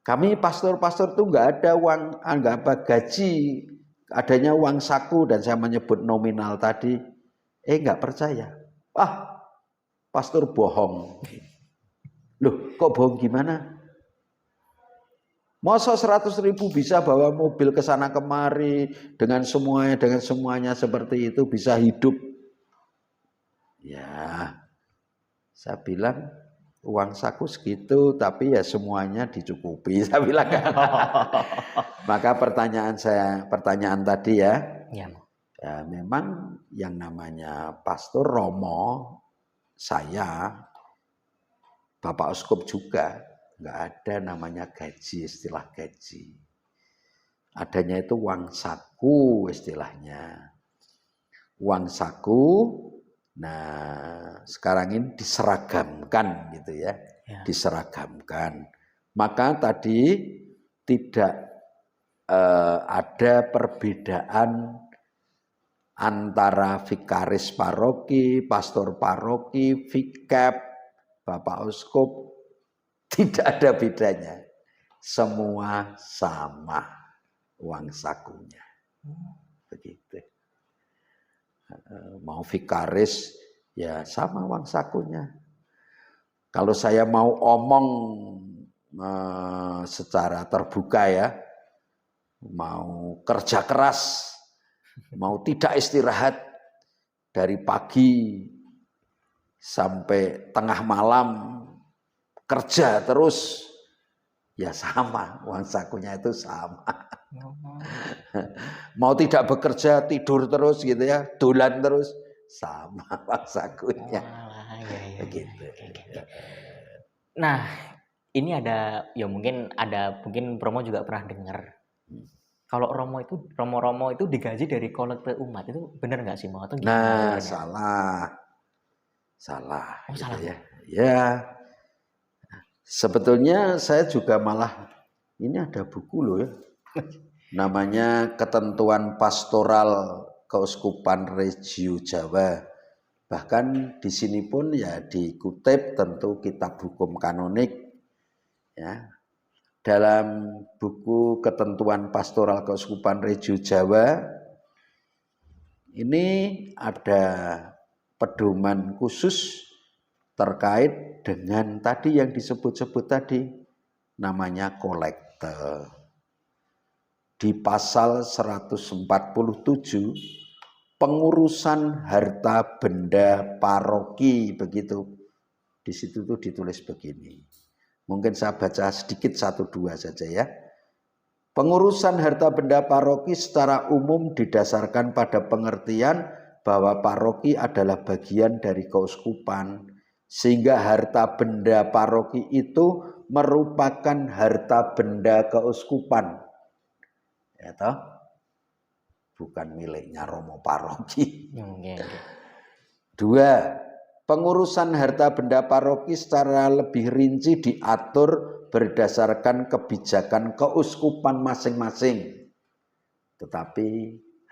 Kami pastor-pastor tuh nggak ada uang, nggak apa gaji, adanya uang saku dan saya menyebut nominal tadi. Nggak percaya. Pastor bohong. Loh, kok bohong gimana? Masa 100.000 bisa bawa mobil ke sana kemari dengan semuanya seperti itu bisa hidup? Ya, saya bilang uang saku segitu, tapi ya semuanya dicukupi. Saya bilang kan. Maka pertanyaan tadi ya, ya memang yang namanya Pastor Romo, saya, Bapak Uskup juga, nggak ada namanya gaji, istilah gaji. Adanya itu uang saku istilahnya. Uang saku, nah sekarang ini diseragamkan gitu ya. Diseragamkan. Maka tadi tidak ada perbedaan antara vikaris paroki, pastor paroki, vikep, Bapak Uskup, tidak ada bedanya. Semua sama uang sakunya. Begitu. Mau vikaris, ya sama uang sakunya. Kalau saya mau omong secara terbuka ya, mau kerja keras, mau tidak istirahat dari pagi sampai tengah malam, kerja terus, ya sama, uang sakunya itu sama. Mau tidak bekerja, tidur terus gitu ya, dolan terus, sama uang sakunya. Begitu. Nah, ini ada, ya mungkin Promo juga pernah dengar. Kalau Romo itu digaji dari kolekte umat, itu benar nggak sih, Mo? Atau Nah, gimana ceritanya? salah Oh, gitu salah, ya. Mo. Ya, sebetulnya saya juga malah ini ada buku loh ya. Namanya Ketentuan Pastoral Keuskupan Regio Jawa. Bahkan di sini pun ya dikutip tentu kitab hukum kanonik ya. Dalam buku Ketentuan Pastoral Keuskupan Regio Jawa ini ada pedoman khusus terkait dengan tadi yang disebut-sebut tadi namanya kolekte. Di pasal 147 pengurusan harta benda paroki begitu. Di situ tuh ditulis begini. Mungkin saya baca sedikit 1-2 saja ya. Pengurusan harta benda paroki secara umum didasarkan pada pengertian bahwa paroki adalah bagian dari keuskupan, sehingga harta benda paroki itu merupakan harta benda keuskupan. Ya toh? Bukan miliknya Romo paroki. Okay. 2. Pengurusan harta benda paroki secara lebih rinci diatur berdasarkan kebijakan keuskupan masing-masing. Tetapi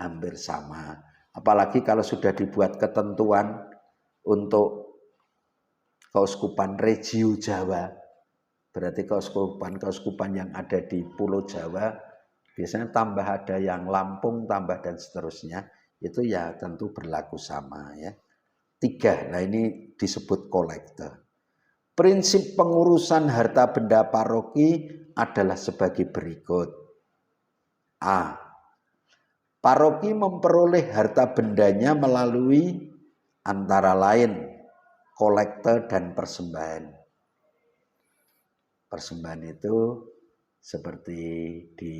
hampir sama. Apalagi kalau sudah dibuat ketentuan untuk keuskupan Regio Jawa. Berarti keuskupan yang ada di Pulau Jawa, biasanya tambah ada yang Lampung, tambah dan seterusnya. Itu ya tentu berlaku sama ya. 3, nah ini disebut kolekte. Prinsip pengurusan harta benda paroki adalah sebagai berikut. A. Paroki memperoleh harta bendanya melalui antara lain kolekte dan persembahan. Persembahan itu seperti di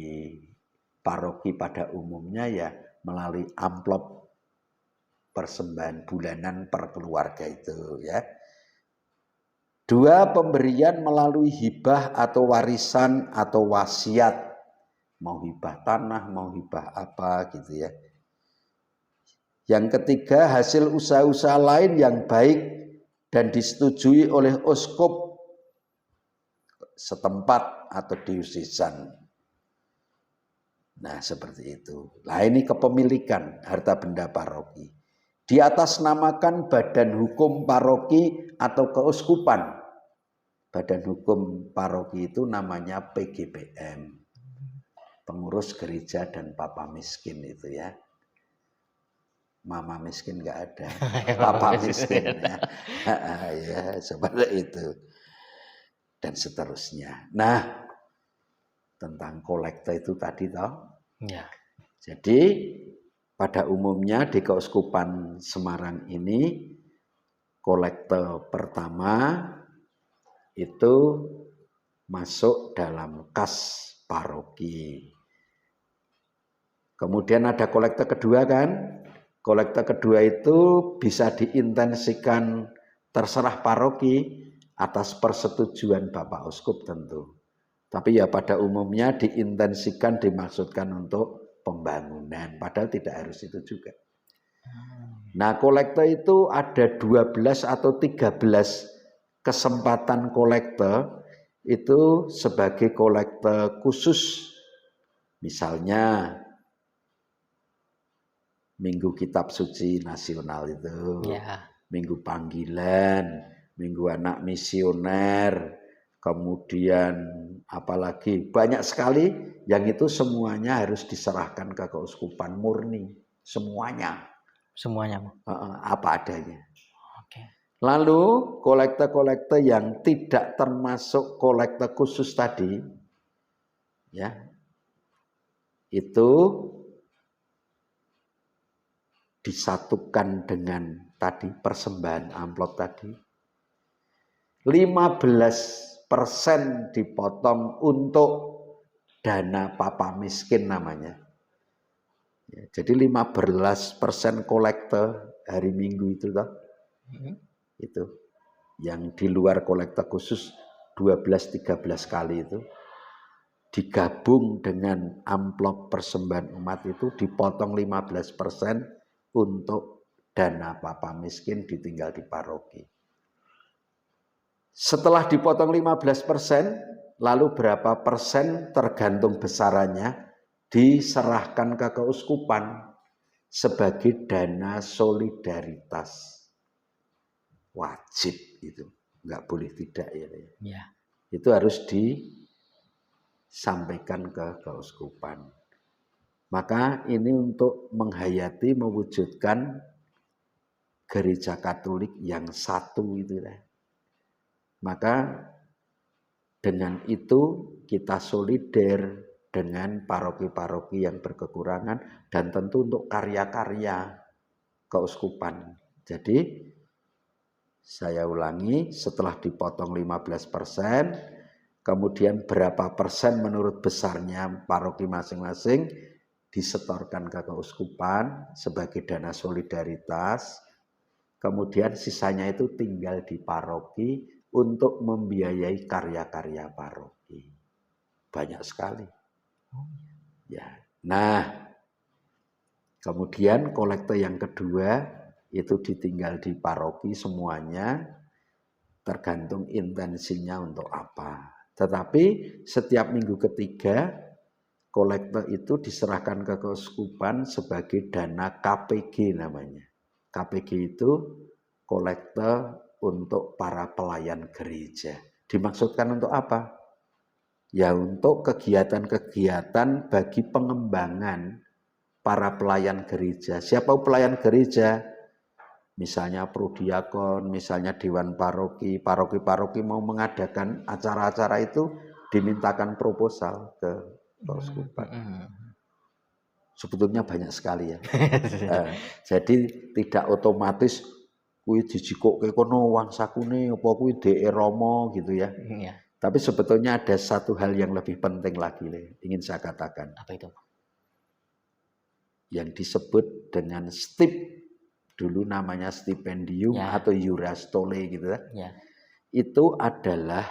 paroki pada umumnya ya melalui amplop persembahan bulanan per keluarga itu ya. 2, pemberian melalui hibah atau warisan atau wasiat. Mau hibah tanah, mau hibah apa gitu ya. Yang ketiga, hasil usaha-usaha lain yang baik dan disetujui oleh uskup setempat atau diosesan. Nah, seperti itu. Nah, ini kepemilikan harta benda paroki. Diatasnamakan badan hukum paroki atau keuskupan. Badan hukum paroki itu namanya PGPM. Pengurus gereja dan papa miskin itu ya. Mama miskin nggak ada. Papa miskin ya. Ya, seperti itu. Dan seterusnya. Nah, tentang kolekte itu tadi toh. Ya. Jadi pada umumnya di Keuskupan Semarang ini kolekte pertama itu masuk dalam kas paroki. Kemudian ada kolekte kedua kan? Kolekte kedua itu bisa diintensikan terserah paroki atas persetujuan Bapak Uskup tentu. Tapi ya pada umumnya diintensikan dimaksudkan untuk pembangunan. Padahal tidak harus itu juga. Nah, kolekte itu ada 12 atau 13 kesempatan kolekte itu sebagai kolekte khusus. Misalnya Minggu Kitab Suci Nasional itu, Minggu Panggilan, Minggu Anak Misioner, kemudian apalagi banyak sekali yang itu semuanya harus diserahkan ke keuskupan murni, semuanya. Semuanya, apa adanya. Oke. Lalu kolekte-kolekte yang tidak termasuk kolekte khusus tadi, ya, itu disatukan dengan tadi persembahan amplop tadi. 15% dipotong untuk dana papa miskin namanya. Ya, jadi 15% kolekte hari Minggu itu toh. Itu yang di luar kolekte khusus 12-13 kali itu digabung dengan amplop persembahan umat itu dipotong 15% untuk dana papa miskin ditinggal di paroki. Setelah dipotong 15%, lalu berapa persen tergantung besarannya diserahkan ke keuskupan sebagai dana solidaritas. Wajib itu, nggak boleh tidak ya. Ya. Itu harus disampaikan ke keuskupan. Maka ini untuk menghayati, mewujudkan gereja Katolik yang satu itu. Maka dengan itu kita solider dengan paroki-paroki yang berkekurangan dan tentu untuk karya-karya keuskupan. Jadi saya ulangi, setelah dipotong 15%, kemudian berapa persen menurut besarnya paroki masing-masing disetorkan ke keuskupan sebagai dana solidaritas. Kemudian sisanya itu tinggal di paroki untuk membiayai karya-karya paroki. Banyak sekali. Ya. Nah, kemudian kolekte yang kedua itu ditinggal di paroki semuanya, tergantung intensinya untuk apa. Tetapi setiap minggu ketiga kolekte itu diserahkan ke keuskupan sebagai dana KPG namanya. KPG itu kolekte untuk para pelayan gereja. Dimaksudkan untuk apa? Ya untuk kegiatan-kegiatan bagi pengembangan para pelayan gereja. Siapa pelayan gereja? Misalnya prodiakon, misalnya dewan paroki, paroki-paroki mau mengadakan acara-acara itu dimintakan proposal ke keuskupan. Sebetulnya banyak sekali ya. Jadi tidak otomatis kuwi dijikokke kono wang sakune apa kuwi dhek Romo gitu ya. Iya. Tapi sebetulnya ada satu hal yang lebih penting lagi ingin saya katakan. Apa itu? Yang disebut dengan stip, dulu namanya stipendium Ya. atau iurastole gitu ya. Ya. Itu adalah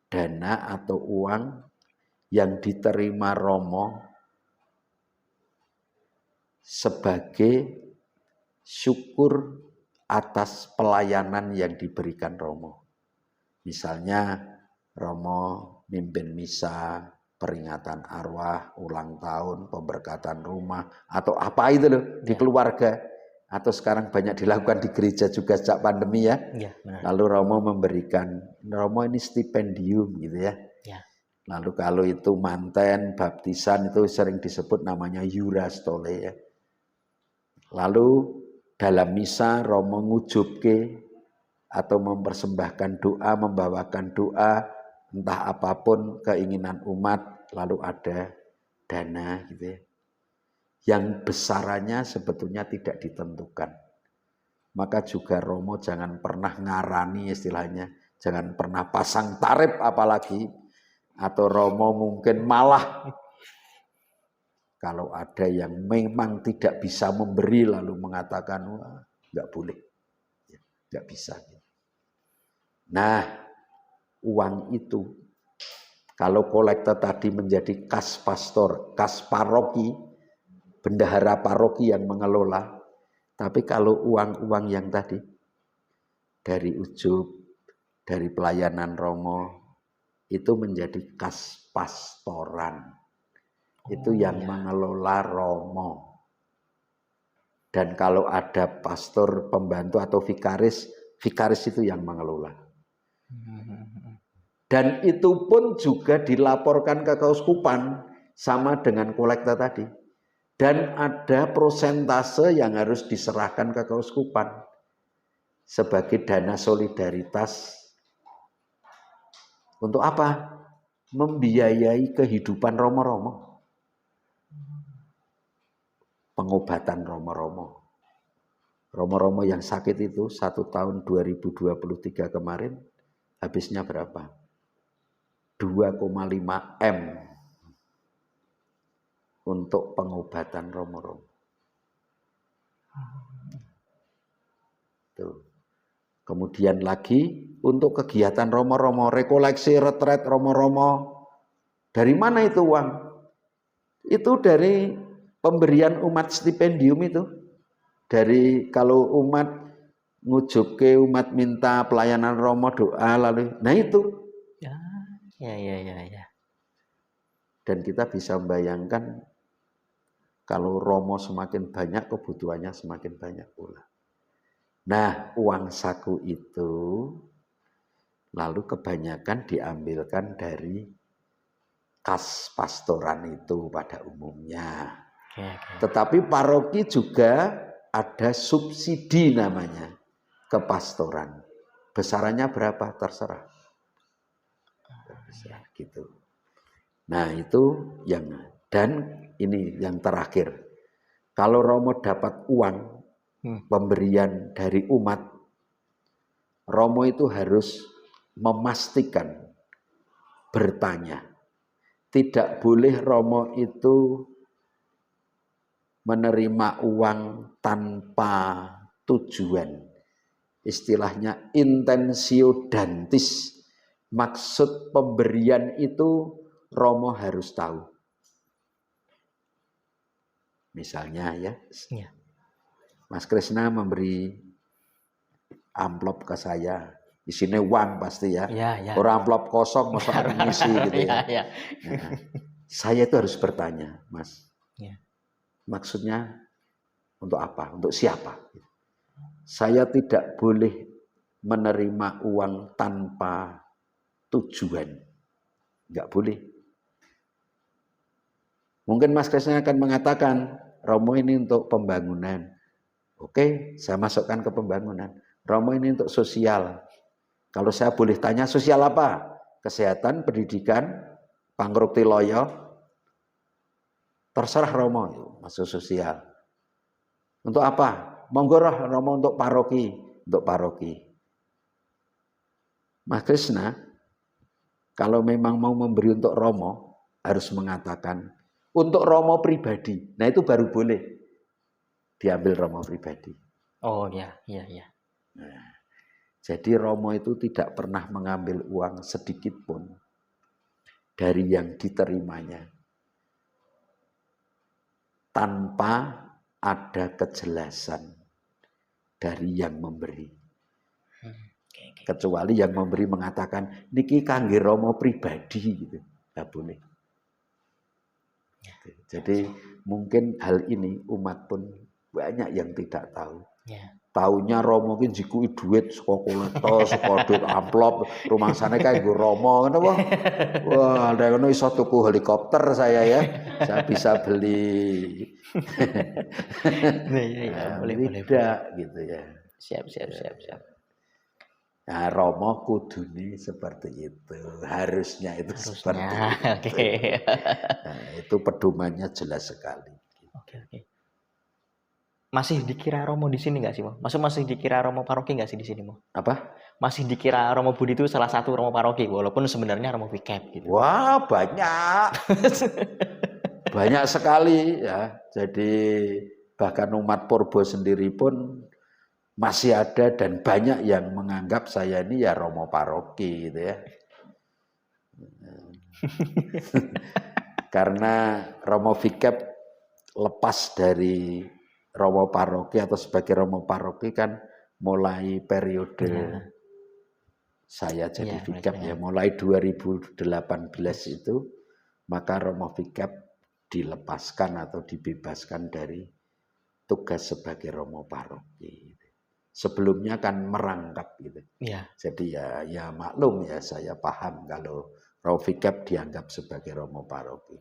dana atau uang yang diterima Romo sebagai syukur atas pelayanan yang diberikan Romo. Misalnya Romo mimpin misa, peringatan arwah, ulang tahun, pemberkatan rumah, atau apa itu loh di keluarga. Atau sekarang banyak dilakukan di gereja juga sejak pandemi ya. Ya, benar. Lalu Romo memberikan, Romo ini stipendium gitu ya. Ya. Lalu kalau itu manten, baptisan itu sering disebut namanya iurastole ya. Lalu dalam misa Romo ngujubke atau mempersembahkan doa, membawakan doa, entah apapun keinginan umat, lalu ada dana gitu ya. Yang besarannya sebetulnya tidak ditentukan. Maka juga Romo jangan pernah ngarani istilahnya, jangan pernah pasang tarif apalagi, atau Romo mungkin malah kalau ada yang memang tidak bisa memberi lalu mengatakan wah nggak boleh, nggak bisa. Nah, uang itu kalau kolekte tadi menjadi kas pastor, kas paroki, bendahara paroki yang mengelola. Tapi kalau uang-uang yang tadi dari ujub, dari pelayanan Romo, itu menjadi kas pastoran. Itu yang mengelola Romo. Dan kalau ada pastor, pembantu atau vikaris, vikaris itu yang mengelola. Dan itu pun juga dilaporkan ke keuskupan sama dengan kolekte tadi. Dan ada prosentase yang harus diserahkan ke keuskupan sebagai dana solidaritas. Untuk apa? Membiayai kehidupan Romo-Romo. Pengobatan Romo-Romo. Romo-Romo yang sakit itu 1 tahun 2023 kemarin habisnya berapa? 2,5 M untuk pengobatan Romo-Romo. Tuh. Kemudian lagi untuk kegiatan Romo-Romo, rekoleksi retret Romo-Romo Dari mana itu uang? Itu dari pemberian umat stipendium itu. Dari kalau umat ngujubke, umat minta pelayanan Romo doa lalu, nah itu. Ya, ya. Dan kita bisa membayangkan kalau Romo semakin banyak, kebutuhannya semakin banyak pula. Nah, uang saku itu lalu kebanyakan diambilkan dari kas pastoran itu pada umumnya. Tetapi paroki juga ada subsidi namanya ke pastoran. Besarannya berapa? Terserah. Gitu. Nah, itu yang, dan ini yang terakhir. Kalau Romo dapat uang pemberian dari umat, Romo itu harus memastikan bertanya. Tidak boleh Romo itu menerima uang tanpa tujuan. Istilahnya intensio dantis. Maksud pemberian itu Romo harus tahu. Misalnya ya, Mas Krisna memberi amplop ke saya. Isinya uang pasti ya. Orang amplop kosong masa ngisi gitu ya. Nah, saya itu harus bertanya, Mas. Maksudnya untuk apa? Untuk siapa? Saya tidak boleh menerima uang tanpa tujuan. Enggak boleh. Mungkin Mas Krisna akan mengatakan, Romo ini untuk pembangunan. Oke, saya masukkan ke pembangunan. Romo ini untuk sosial. Kalau saya boleh tanya, sosial apa? Kesehatan, pendidikan, pangrukti loyo. Terserah Romo, masuk sosial. Untuk apa? Monggo Romo untuk paroki. Untuk paroki. Mas Krisna, kalau memang mau memberi untuk Romo, harus mengatakan, untuk Romo pribadi. Nah itu baru boleh diambil Romo pribadi. Oh ya. Nah, jadi Romo itu tidak pernah mengambil uang sedikit pun dari yang diterimanya tanpa ada kejelasan dari yang memberi. Kecuali yang memberi mengatakan niki kangge Romo pribadi gitu. Nggak boleh. Jadi mungkin hal ini umat pun banyak yang tidak tahu. Taunya Romo ki njikuki duit saka kolektor, saka duit amplop, rumangsane kae nggo Romo ngono wah. Wah, nek ngono iso tuku helikopter saya ya. Saya bisa beli. Boleh gitu ya. Siap. Nah, Romo kudune seperti itu. Harusnya itu seperti itu. Okay. Nah, itu pedomannya jelas sekali. Oke. Masih dikira Romo di sini nggak sih, Mo? Masih dikira Romo paroki nggak sih di sini, Mo? Apa? Masih dikira Romo Budi itu salah satu Romo paroki, walaupun sebenarnya Romo Vikep gitu. Wah, banyak. Banyak sekali ya. Jadi bahkan umat Purbo sendiri pun masih ada dan banyak yang menganggap saya ini ya Romo paroki gitu ya. Karena Romo Vikep lepas dari Romo paroki atau sebagai Romo paroki kan mulai periode saya jadi Vikep ya, mulai 2018 itu maka Romo Vikep dilepaskan atau dibebaskan dari tugas sebagai Romo paroki. Sebelumnya kan merangkap gitu. Jadi ya maklum ya, saya paham kalau Romo Vikep dianggap sebagai Romo paroki.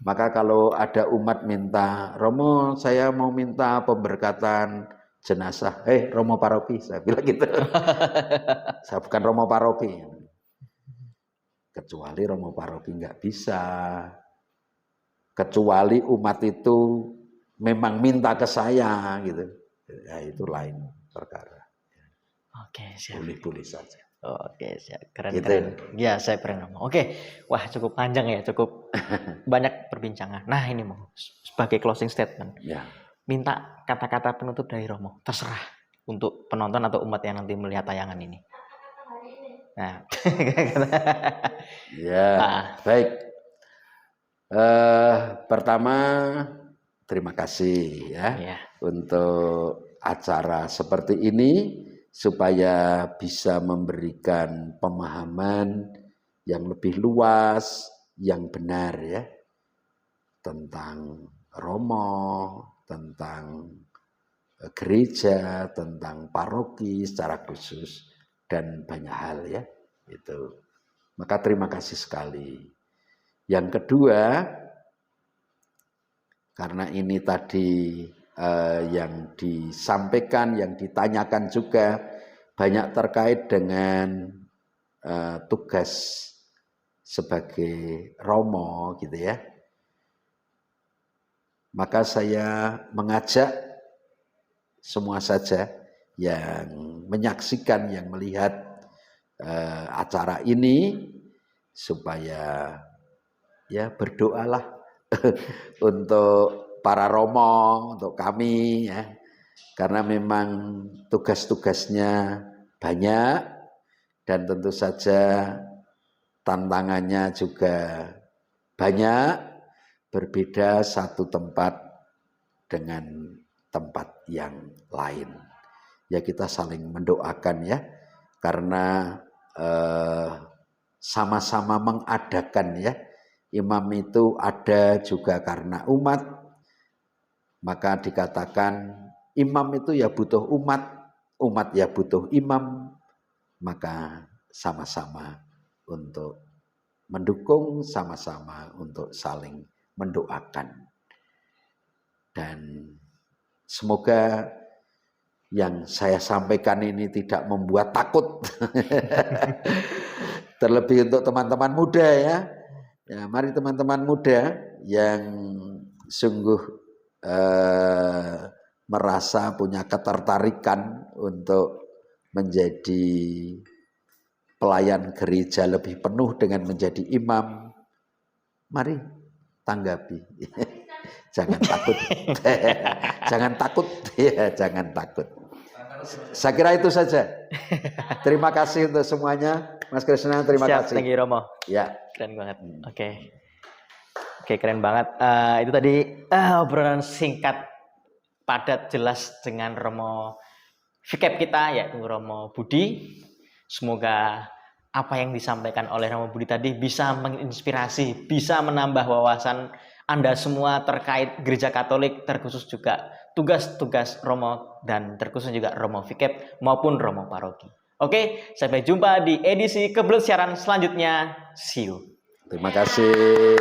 Maka kalau ada umat minta, Romo saya mau minta pemberkatan jenazah, Romo paroki, saya bilang gitu. Saya bukan Romo paroki. Kecuali Romo paroki nggak bisa. Kecuali umat itu memang minta ke saya gitu. Ya itu lain perkara. Oke, siap. Boleh saja. Oke, siap. Keren. Ya, saya pernah ngomong. Oke, wah cukup panjang ya, cukup banyak perbincangan. Nah ini mau sebagai closing statement. Minta kata-kata penutup dari Romo. Terserah untuk penonton atau umat yang nanti melihat tayangan ini. Nah, baik. Pertama, terima kasih ya Iya. untuk acara seperti ini supaya bisa memberikan pemahaman yang lebih luas, yang benar ya tentang Romo, tentang gereja, tentang paroki secara khusus dan banyak hal ya itu. Maka terima kasih sekali. Yang kedua, karena ini tadi yang disampaikan, yang ditanyakan juga banyak terkait dengan tugas sebagai Romo gitu ya. Maka saya mengajak semua saja yang menyaksikan, yang melihat acara ini supaya ya berdoalah untuk para Romo, untuk kami ya. Karena memang tugas-tugasnya banyak dan tentu saja tantangannya juga banyak, berbeda satu tempat dengan tempat yang lain. Ya kita saling mendoakan ya, karena sama-sama mengadakan ya. Imam itu ada juga karena umat, maka dikatakan imam itu ya butuh umat, umat ya butuh imam, maka sama-sama untuk mendukung, sama-sama untuk saling mendoakan. Dan semoga yang saya sampaikan ini tidak membuat takut. Terlebih untuk teman-teman muda ya. Ya, mari teman-teman muda yang sungguh merasa punya ketertarikan untuk menjadi pelayan gereja lebih penuh dengan menjadi imam, mari tanggapi. Jangan takut. Jangan takut ya, jangan takut. Saya kira itu saja. Terima kasih untuk semuanya. Mas Krisna, terima Siap, kasih. thank you Romo. Ya. Keren banget. Oke, keren banget. Itu tadi obrolan singkat, padat, jelas dengan Romo Vikep kita, yaitu Romo Budi. Semoga apa yang disampaikan oleh Romo Budi tadi bisa menginspirasi, bisa menambah wawasan Anda semua terkait Gereja Katolik, terkhusus juga tugas-tugas Romo dan terkhusus juga Romo Vikep maupun Romo Paroki. Oke, sampai jumpa di edisi Kebelet Siaran selanjutnya. See you. Terima kasih.